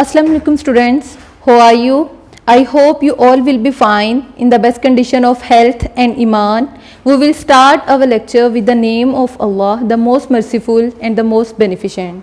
Assalamu alaikum students, how are you? I hope you all will be fine in the best condition of health and iman. We will start our lecture with the name of Allah, the most merciful and the most beneficent.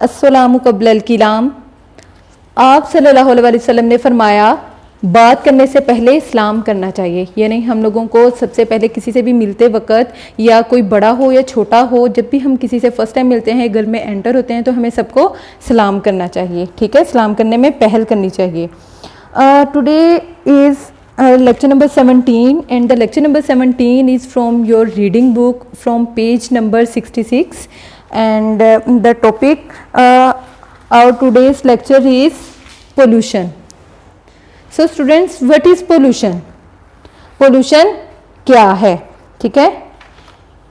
अस्सलामु क़ब्लल किलाम। आप सल्लल्लाहु अलैहि वसल्लम ने फरमाया, बात करने से पहले सलाम करना चाहिए। यानी हम लोगों को सबसे पहले किसी से भी मिलते वक्त, या कोई बड़ा हो या छोटा हो, जब भी हम किसी से फर्स्ट टाइम मिलते हैं, घर में एंटर होते हैं, तो हमें सबको सलाम करना चाहिए। ठीक है, सलाम करने में पहल करनी चाहिए। Today is lecture number 17 and the lecture number 17 is from your reading book from page number 66 and the topic our today's lecture is pollution. So students, what is pollution? Pollution क्या है? ठीक है,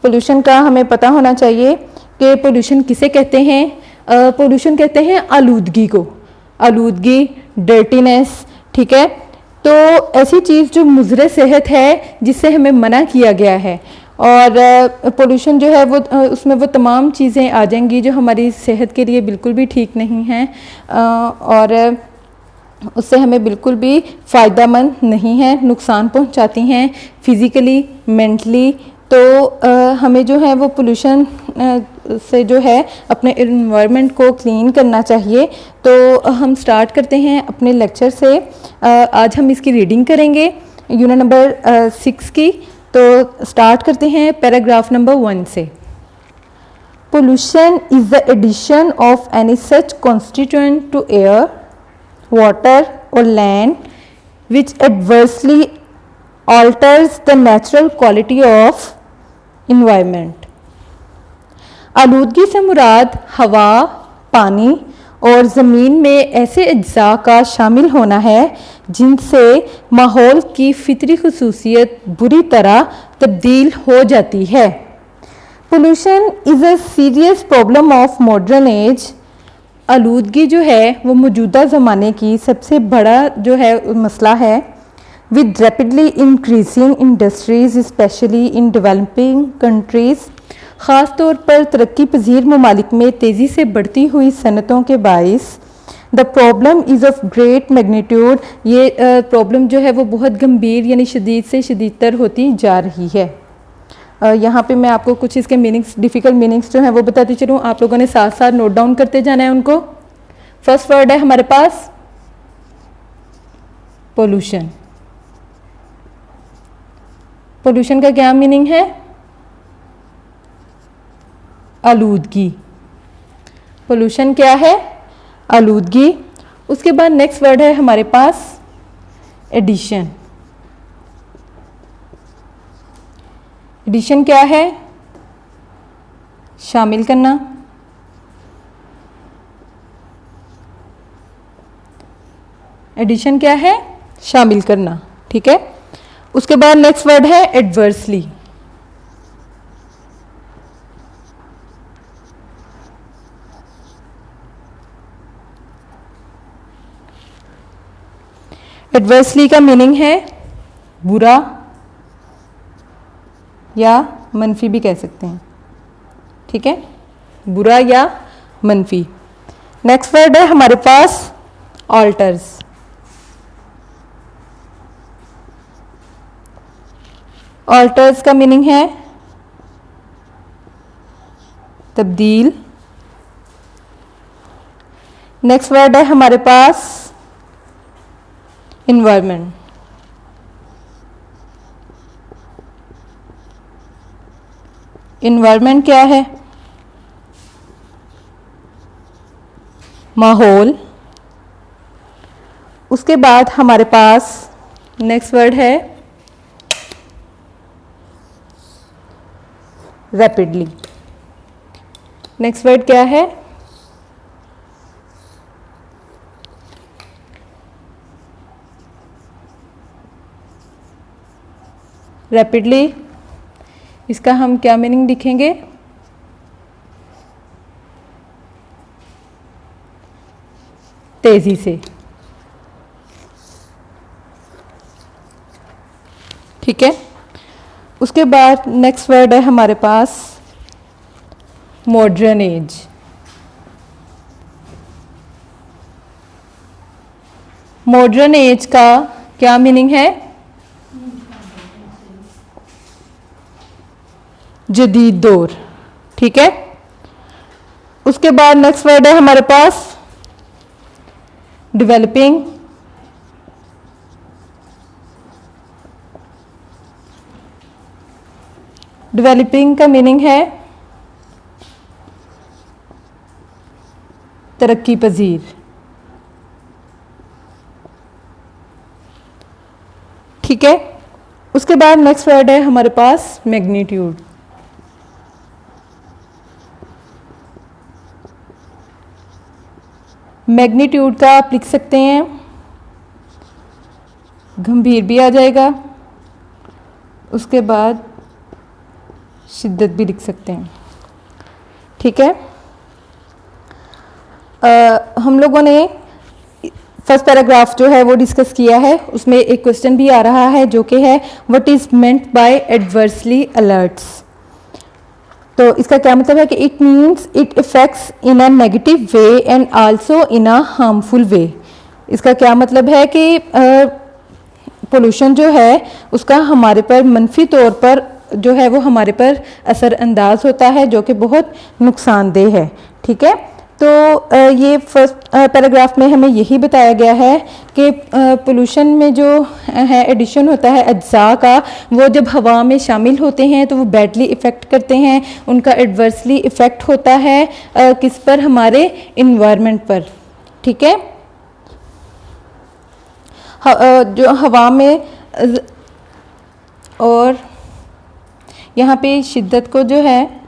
pollution का हमें पता होना चाहिए कि pollution किसे कहते हैं। pollution कहते हैं आलूदगी को, आलूदगी, dirtiness। ठीक है, तो ऐसी चीज़ जो मुज़र सेहत है, जिससे हमें मना किया गया है। और पोल्यूशन जो है वो उसमें वो तमाम चीज़ें आ जाएंगी जो हमारी सेहत के लिए बिल्कुल भी ठीक नहीं हैं और उससे हमें बिल्कुल भी फ़ायदेमंद नहीं है, नुकसान पहुंचाती हैं फिज़िकली, मेंटली। तो हमें जो है वो पोल्यूशन से जो है अपने इन्वायरमेंट को क्लीन करना चाहिए। तो हम स्टार्ट करते हैं अपने लेक्चर से। आज हम इसकी रीडिंग करेंगे यूनिट नंबर 6 की। तो स्टार्ट करते हैं पैराग्राफ नंबर 1 से। Pollution is the addition of any such constituent to air, water और land which adversely alters the natural quality of environment। आलूदगी से मुराद हवा, पानी और ज़मीन में ऐसे अज्जा का शामिल होना है जिनसे माहौल की फितरी खसूसियत बुरी तरह तब्दील हो जाती है। Pollution is a serious problem of modern age. आलूदगी जो है वो मौजूदा ज़माने की सबसे बड़ा जो है मसला है। with rapidly increasing industries especially in developing countries, ख़ास तौर पर तरक्की पजीर ममालिक में तेज़ी से बढ़ती हुई सनतों के बाइस। The problem is of great magnitude. ये प्रॉब्लम जो है वो बहुत गंभीर यानी शदीद से शदीदतर होती जा रही है। यहाँ पे मैं आपको कुछ इसके मीनिंग्स, डिफ़िकल्ट मीनिंग्स जो हैं वो बताती चलूँ, आप लोगों ने साथ साथ नोट डाउन करते जाना है उनको। फर्स्ट वर्ड है हमारे पास पोल्यूशन। पोल्यूशन का क्या मीनिंग है? आलूदगी। पोल्यूशन क्या है? आलूदगी। उसके बाद नेक्स्ट वर्ड है हमारे पास एडिशन। एडिशन क्या है? शामिल करना। एडिशन क्या है? शामिल करना। ठीक है, उसके बाद नेक्स्ट वर्ड है एडवर्सली। एडवर्सली का मीनिंग है बुरा या मनफी भी कह सकते हैं। ठीक है, बुरा या मनफी। नेक्स्ट वर्ड है हमारे पास ऑल्टर्स। ऑल्टर्स का मीनिंग है तब्दील। नेक्स्ट वर्ड है हमारे पास इन्वायरमेंट। इन्वायरमेंट क्या है? माहौल। उसके बाद हमारे पास नेक्स्ट वर्ड है रैपिडली। नेक्स्ट वर्ड क्या है? रैपिडली। इसका हम क्या मीनिंग लिखेंगे? तेजी से। ठीक है, उसके बाद नेक्स्ट वर्ड है हमारे पास मॉडर्न एज। मॉडर्न एज का क्या मीनिंग है? जदीद दौर। ठीक है, उसके बाद नेक्स्ट वर्ड है हमारे पास डेवलपिंग। डेवलपिंग का मीनिंग है तरक्की पजीर। ठीक है, उसके बाद नेक्स्ट वर्ड है हमारे पास मैग्नीट्यूड। मैग्नीट्यूड का आप लिख सकते हैं, गंभीर भी आ जाएगा, उसके बाद शिद्दत भी लिख सकते हैं। ठीक है, हम लोगों ने फर्स्ट पैराग्राफ जो है वो डिस्कस किया है, उसमें एक क्वेश्चन भी आ रहा है जो कि है what is meant by adversely alters. तो इसका क्या मतलब है कि it means it affects in a negative way and also in a harmful way. इसका क्या मतलब है कि पोल्यूशन जो है उसका हमारे पर मनफी तौर पर जो है वो हमारे पर असरअंदाज होता है, जो कि बहुत नुकसानदेह है। ठीक है, तो ये फर्स्ट पैराग्राफ में हमें यही बताया गया है कि पोल्यूशन में जो है एडिशन होता है अज्जा का, वो जब हवा में शामिल होते हैं तो वो बैडली इफ़ेक्ट करते हैं, उनका एडवर्सली इफ़ेक्ट होता है किस पर? हमारे इन्वायरमेंट पर। ठीक है, जो हवा में और यहाँ पे शिद्दत को जो है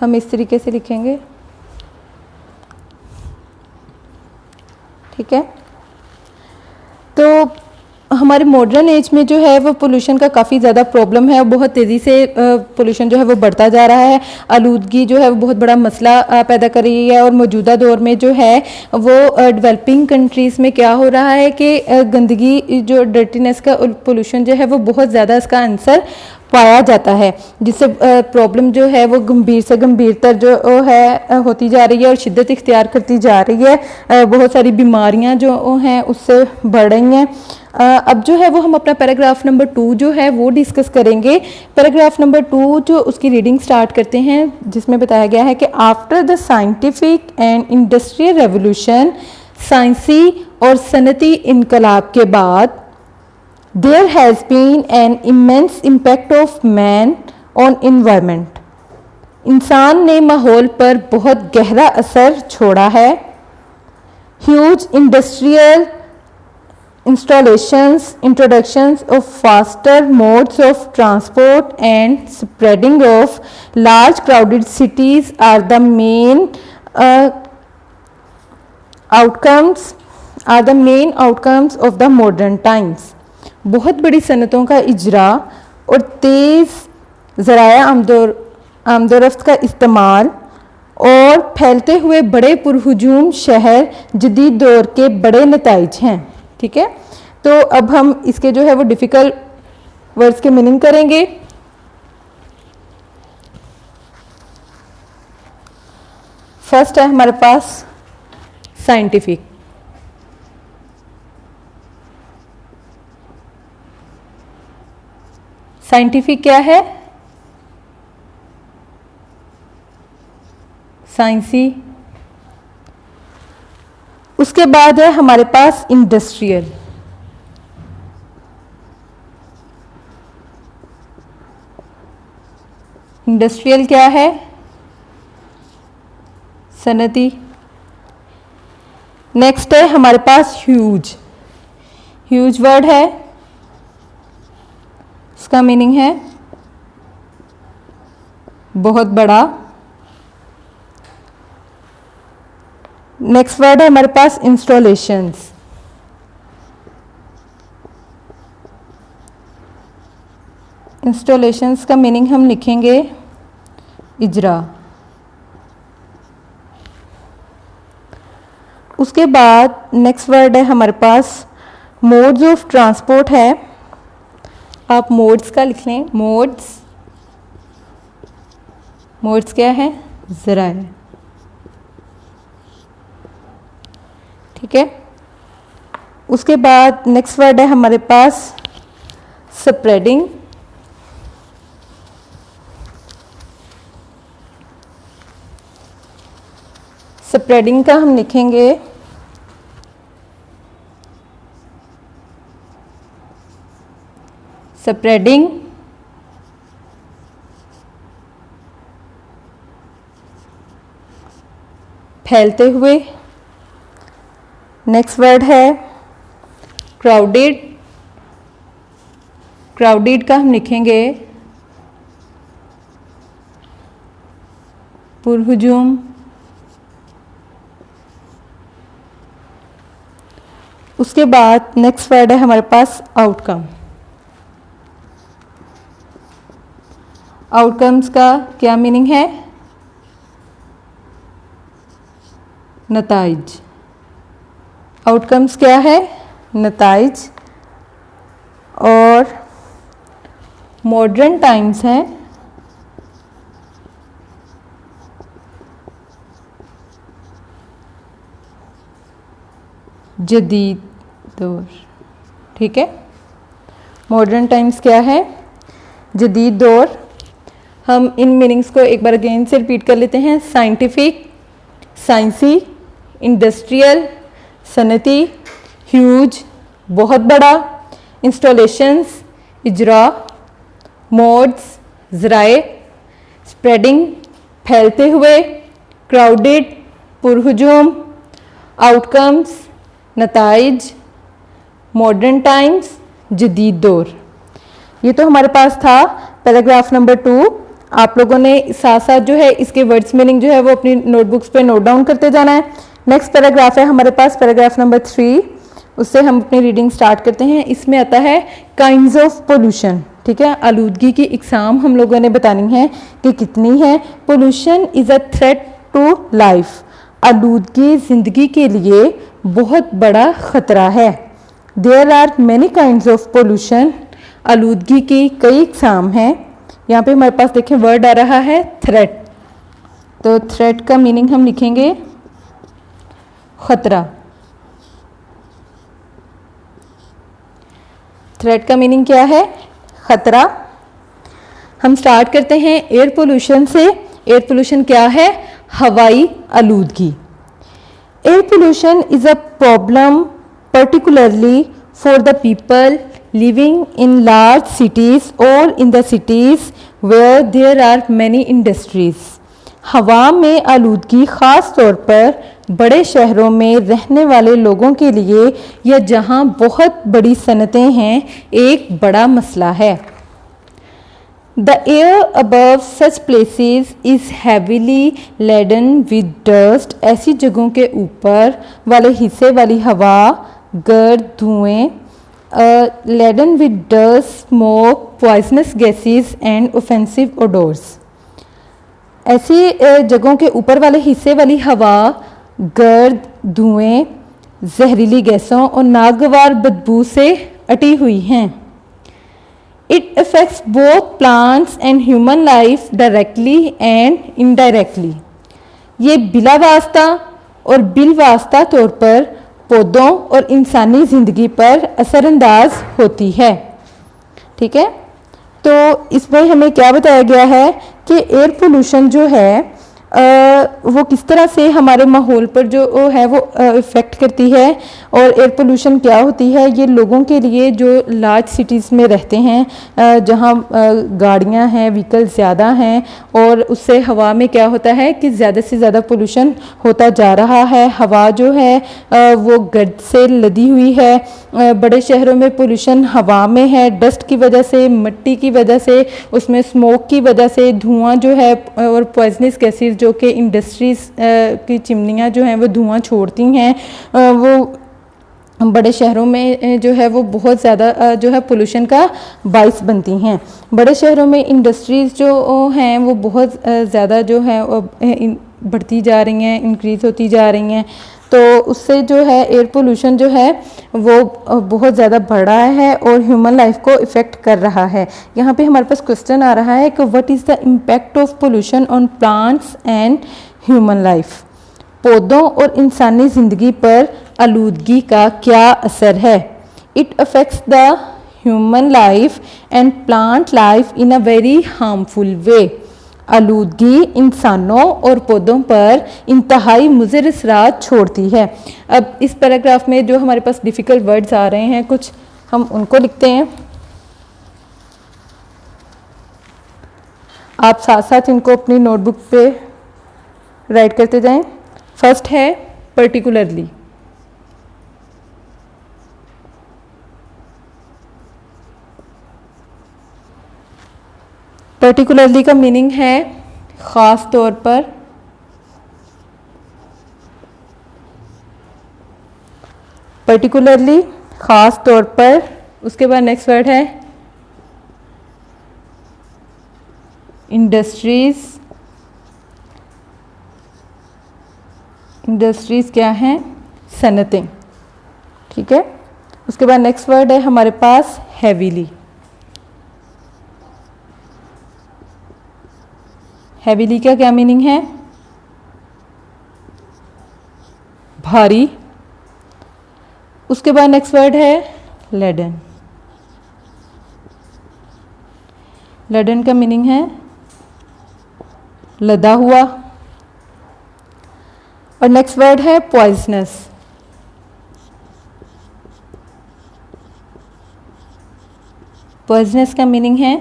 हम इस तरीके से लिखेंगे। ठीक है, तो हमारे मॉडर्न एज में जो है वो पोल्यूशन का काफ़ी ज़्यादा प्रॉब्लम है, बहुत तेज़ी से पोल्यूशन जो है वो बढ़ता जा रहा है। आलूदगी जो है वो बहुत बड़ा मसला पैदा कर रही है, और मौजूदा दौर में जो है वो डेवलपिंग कंट्रीज़ में क्या हो रहा है कि गंदगी जो डर्टीनेस का पोल्यूशन जो है वो बहुत ज़्यादा इसका आंसर पाया जाता है, जिससे प्रॉब्लम जो है वो गंभीर से गंभीरतर जो है होती जा रही है और शिद्दत इख्तियार करती जा रही है। बहुत सारी बीमारियां जो हैं उससे बढ़ रही हैं। अब जो है वो हम अपना पैराग्राफ नंबर 2 जो है वो डिस्कस करेंगे। पैराग्राफ नंबर 2 जो उसकी रीडिंग स्टार्ट करते हैं, जिसमें बताया गया है कि after the scientific and industrial revolution, साइंसी और सनती इनकलाब के बाद there has been an immense impact of man on environment। इंसान ने माहौल पर बहुत गहरा असर छोड़ा है। Huge industrial installations, introductions of faster modes of transport and spreading of large crowded cities are the main outcomes of the modern times। बहुत बड़ी सनतों का इजरा और तेज़ ज़राया आमदोरफ्त का इस्तेमाल और फैलते हुए बड़े पुरहुजूम शहर जदीद दौर के बड़े नताइज हैं। ठीक है, तो अब हम इसके जो है वो डिफ़िकल्ट वर्ड्स के मीनिंग करेंगे। फर्स्ट है हमारे पास साइंटिफिक। साइंटिफिक क्या है? साइंसी। उसके बाद है हमारे पास इंडस्ट्रियल। इंडस्ट्रियल क्या है? सनती। नेक्स्ट है हमारे पास ह्यूज। ह्यूज वर्ड है, इसका मीनिंग है बहुत बड़ा। नेक्स्ट वर्ड है हमारे पास इंस्टॉलेशंस। इंस्टॉलेशंस का मीनिंग हम लिखेंगे इजरा। उसके बाद नेक्स्ट वर्ड है हमारे पास मोड्स ऑफ ट्रांसपोर्ट है। आप मोड्स का लिख लें, मोड्स। मोड्स क्या है? ज़राए। ठीक है, उसके बाद नेक्स्ट वर्ड है हमारे पास स्प्रेडिंग। स्प्रेडिंग का हम लिखेंगे स्प्रेडिंग, फैलते हुए। नेक्स्ट वर्ड है क्राउडेड। क्राउडेड का हम लिखेंगे पुरहुजूम। उसके बाद नेक्स्ट वर्ड है हमारे पास आउटकम। आउटकम्स का क्या मीनिंग है? नताइज। आउटकम्स क्या है? नताइज। और मॉडर्न टाइम्स हैं जदीद दौर। ठीक है, मॉडर्न टाइम्स क्या है? जदीद दौर। हम इन मीनिंग्स को एक बार अगेन से रिपीट कर लेते हैं। साइंटिफिक, साइंसी, इंडस्ट्रियल, सनती, ह्यूज बहुत बड़ा, इंस्टॉलेशंस इजरा, मोड्स ज़राए, स्प्रेडिंग फैलते हुए, क्राउडेड पुरहुजूम, आउटकम्स नताइज, मॉडर्न टाइम्स जदीद दौर। ये तो हमारे पास था पैराग्राफ नंबर 2। आप लोगों ने साथ साथ जो है इसके वर्ड्स मीनिंग जो है वो अपनी नोटबुक्स पे नोट डाउन करते जाना है। नेक्स्ट पैराग्राफ है हमारे पास पैराग्राफ नंबर 3, उससे हम अपनी रीडिंग स्टार्ट करते हैं। इसमें आता है काइंड्स ऑफ पोल्यूशन। ठीक है, आलूदगी की इकसाम हम लोगों ने बतानी है कि कितनी है। Pollution is a threat to life. आलूदगी ज़िंदगी के लिए बहुत बड़ा ख़तरा है। There are many kinds of pollution. आलूदगी की कई इकसाम हैं। यहाँ पे हमारे पास देखें वर्ड आ रहा है थ्रेट। तो थ्रेट का मीनिंग हम लिखेंगे ख़तरा। थ्रेट का मीनिंग क्या है? ख़तरा। हम स्टार्ट करते हैं एयर पोल्यूशन से। एयर पोल्यूशन क्या है? हवाई आलूदगी। Air pollution is a problem particularly for the people living in large cities or in the cities where there are many industries. हवा में आलूदगी ख़ास तौर पर बड़े शहरों में रहने वाले लोगों के लिए या जहां बहुत बड़ी सनतें हैं एक बड़ा मसला है। The air above such places is heavily laden with dust. ऐसी जगहों के ऊपर वाले हिस्से वाली हवा गर्द, धुएँ, laden with dust, smoke, poisonous gases and offensive odors. ऐसी जगहों के ऊपर वाले हिस्से वाली हवा गर्द, धुएँ, जहरीली गैसों और नागवार बदबू से अटी हुई हैं। It affects both plants and human life directly and indirectly. ये बिला वास्ता और बिल वास्ता तौर पर पौधों और इंसानी ज़िंदगी पर असरअंदाज होती है। ठीक है, तो इसमें हमें क्या बताया गया है कि एयर पोल्यूशन जो है वो किस तरह से हमारे माहौल पर जो है वो इफ़ेक्ट करती है। और एयर पोल्यूशन क्या होती है? ये लोगों के लिए जो लार्ज सिटीज़ में रहते हैं जहाँ गाड़ियाँ हैं, व्हीकल ज़्यादा हैं, और उससे हवा में क्या होता है कि ज़्यादा से ज़्यादा पोल्यूशन होता जा रहा है। हवा जो है वो गर्द से लदी हुई है। बड़े शहरों में पोल्यूशन हवा में है, डस्ट की वजह से, मिट्टी की वजह से, उसमें स्मोक की वजह से, धुआं जो है और पॉइजनस गैसेस जो कि इंडस्ट्रीज़ की चिमनियाँ जो हैं वो धुआं छोड़ती हैं, वो बड़े शहरों में जो है वो बहुत ज़्यादा जो है पोल्यूशन का बाइस बनती हैं। बड़े शहरों में इंडस्ट्रीज़ जो हैं वो बहुत ज़्यादा जो है बढ़ती जा रही हैं, इंक्रीज़ होती जा रही हैं। तो उससे जो है एयर पोल्यूशन जो है वो बहुत ज़्यादा बढ़ रहा है और ह्यूमन लाइफ को इफ़ेक्ट कर रहा है। यहाँ पे हमारे पास क्वेश्चन आ रहा है कि what is the impact of pollution on plants and human life. पौधों और इंसानी ज़िंदगी पर आलूदगी का क्या असर है। It affects the human life and plant life in a very harmful way. आलूदगी इंसानों और पौधों पर इंतहाई मुज़र असरात छोड़ती है। अब इस पैराग्राफ में जो हमारे पास डिफ़िकल्ट वर्ड्स आ रहे हैं कुछ हम उनको लिखते हैं, आप साथ साथ इनको अपनी नोटबुक पे राइट करते जाएं। फर्स्ट है पर्टिकुलरली। पर्टिकुलरली का मीनिंग है ख़ास तौर पर। पर्टिकुलरली ख़ास तौर पर। उसके बाद नेक्स्ट वर्ड है इंडस्ट्रीज़। इंडस्ट्रीज़ क्या हैं? सनतें। ठीक है। उसके बाद नेक्स्ट वर्ड है हमारे पास हैवीली। हैवीली का क्या मीनिंग है? भारी। उसके बाद नेक्स्ट वर्ड है लेडन। लेडन का मीनिंग है लदा हुआ। और नेक्स्ट वर्ड है पॉइजनस। पॉइजनस का मीनिंग है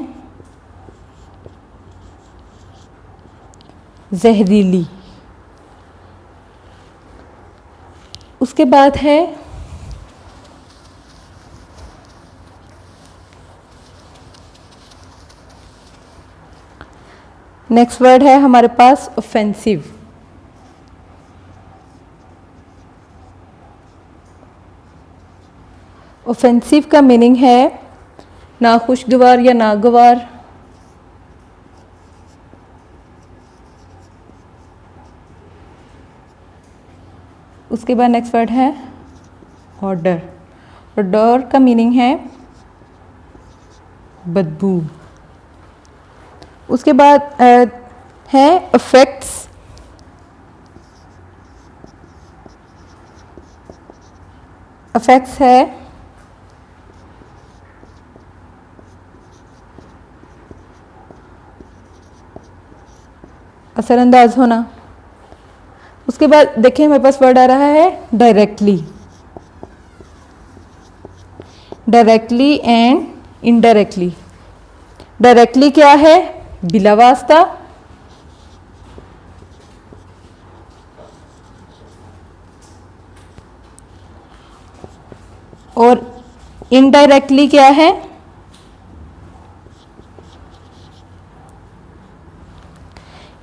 जहरीली। उसके बाद है नेक्स्ट वर्ड है हमारे पास ऑफेंसिव। ऑफेंसिव का मीनिंग है नाखुशगवार या नागवार। उसके बाद नेक्स्ट वर्ड है ऑर्डर। ऑर्डर का मीनिंग है बदबू। उसके बाद है अफेक्ट्स। अफेक्ट्स है असरअंदाज होना। उसके बाद देखिए हमारे पास वर्ड आ रहा है directly. Directly and indirectly. Directly क्या है? बिला वास्ता। और इनडायरेक्टली क्या है?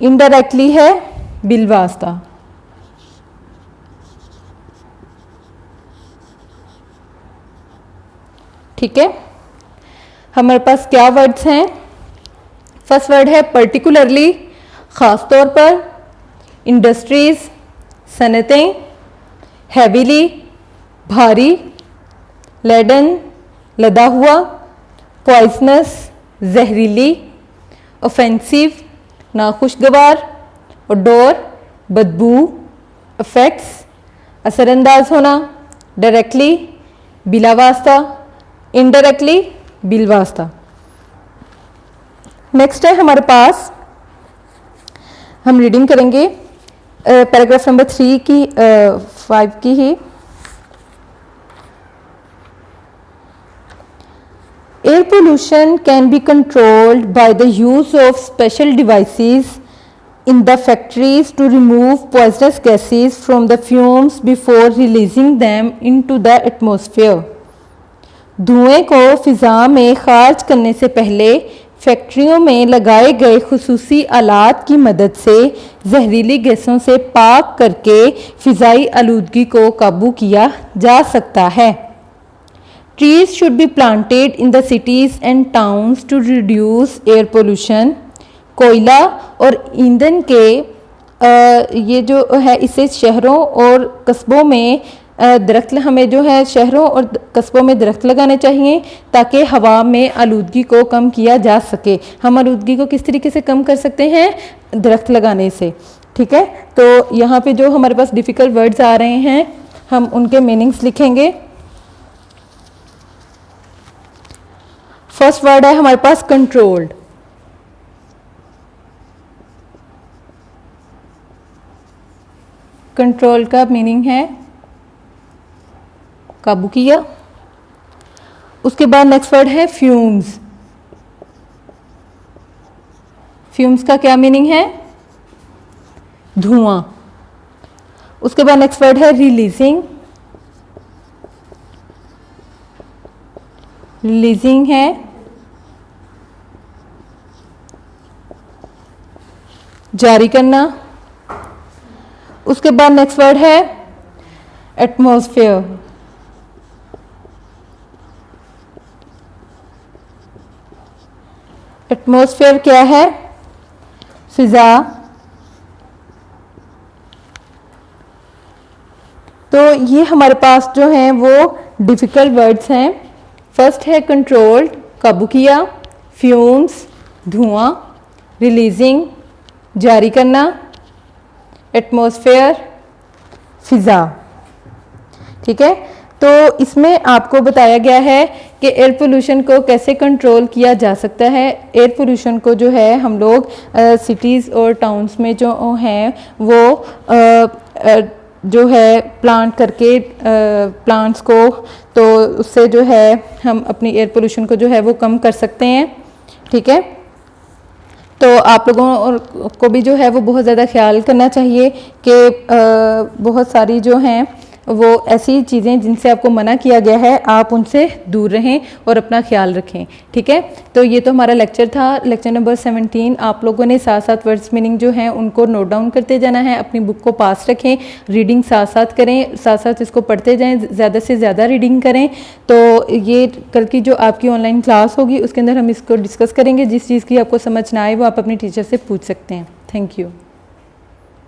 इनडायरेक्टली है बिलवास्ता। ठीक है। हमारे पास क्या वर्ड्स हैं? फर्स्ट वर्ड है पर्टिकुलरली, ख़ास तौर पर। इंडस्ट्रीज़, सनतें। हैवीली, भारी। लेडन, लदा हुआ। पॉइजनस, जहरीली। ऑफेंसिव, नाखुशगवार। ओडोर, बदबू। अफेक्ट्स, असरअंदाज होना। डायरेक्टली, बिलावास्ता। इनडायरेक्टली, बिलवास्ता। नेक्स्ट है हमारे पास, हम रीडिंग करेंगे पैराग्राफ नंबर 3 की 5 की ही। Air pollution can be controlled by the use of special devices in the factories to remove poisonous gases from the fumes before releasing them into the atmosphere. धुएं को फिज़ा में खारिज करने से पहले फैक्ट्रियों में लगाए गए खुसूसी आलात की मदद से जहरीली गैसों से पाक करके फ़िज़ाई आलूदगी को काबू किया जा सकता है। Trees should be planted in the cities and towns to reduce air pollution. कोयला और ईंधन के ये जो है इससे शहरों और कस्बों में दरख्त हमें जो है शहरों और कस्बों में दरख्त लगाने चाहिए ताकि हवा में आलूदगी को कम किया जा सके। हम आलूदगी को किस तरीके से कम कर सकते हैं? दरख्त लगाने से। ठीक है, तो यहाँ पे जो हमारे पास डिफ़िकल्ट वर्ड्स आ रहे हैं हम उनके मीनिंग्स लिखेंगे। फर्स्ट वर्ड है हमारे पास कंट्रोल्ड। कंट्रोल का मीनिंग है काबू किया। उसके बाद नेक्स्ट वर्ड है फ्यूम्स। फ्यूम्स का क्या मीनिंग है? धुआं। उसके बाद नेक्स्ट वर्ड है रिलीजिंग। रिलीजिंग है जारी करना। उसके बाद नेक्स्ट वर्ड है एटमॉस्फेयर। एटमॉस्फेयर क्या है? फिजा। तो ये हमारे पास जो हैं वो डिफ़िकल्ट वर्ड्स हैं। फर्स्ट है कंट्रोल्ड, काबू किया, फ्यूम्स, धुआं, रिलीजिंग, जारी करना, एटमॉस्फेयर, फिज़ा। ठीक है, तो इसमें आपको बताया गया है कि एयर पोल्यूशन को कैसे कंट्रोल किया जा सकता है। एयर पोल्यूशन को जो है हम लोग सिटीज़ और टाउन्स में जो हैं वो जो है प्लांट करके प्लांट्स को, तो उससे जो है हम अपनी एयर पोल्यूशन को जो है वो कम कर सकते हैं। ठीक है, तो आप लोगों को भी जो है वो बहुत ज़्यादा ख्याल करना चाहिए कि बहुत सारी जो हैं वो ऐसी चीज़ें जिनसे आपको मना किया गया है आप उनसे दूर रहें और अपना ख्याल रखें। ठीक है, तो ये तो हमारा लेक्चर था, लेक्चर नंबर 17। आप लोगों ने साथ साथ वर्ड्स मीनिंग जो हैं उनको नोट डाउन करते जाना है, अपनी बुक को पास रखें, रीडिंग साथ साथ करें, साथ साथ इसको पढ़ते जाएं, ज़्यादा से ज़्यादा रीडिंग करें। तो ये कल की जो आपकी ऑनलाइन क्लास होगी उसके अंदर हम इसको डिस्कस करेंगे। जिस चीज़ की आपको समझ ना आए वो आप अपनी टीचर से पूछ सकते हैं। Thank you.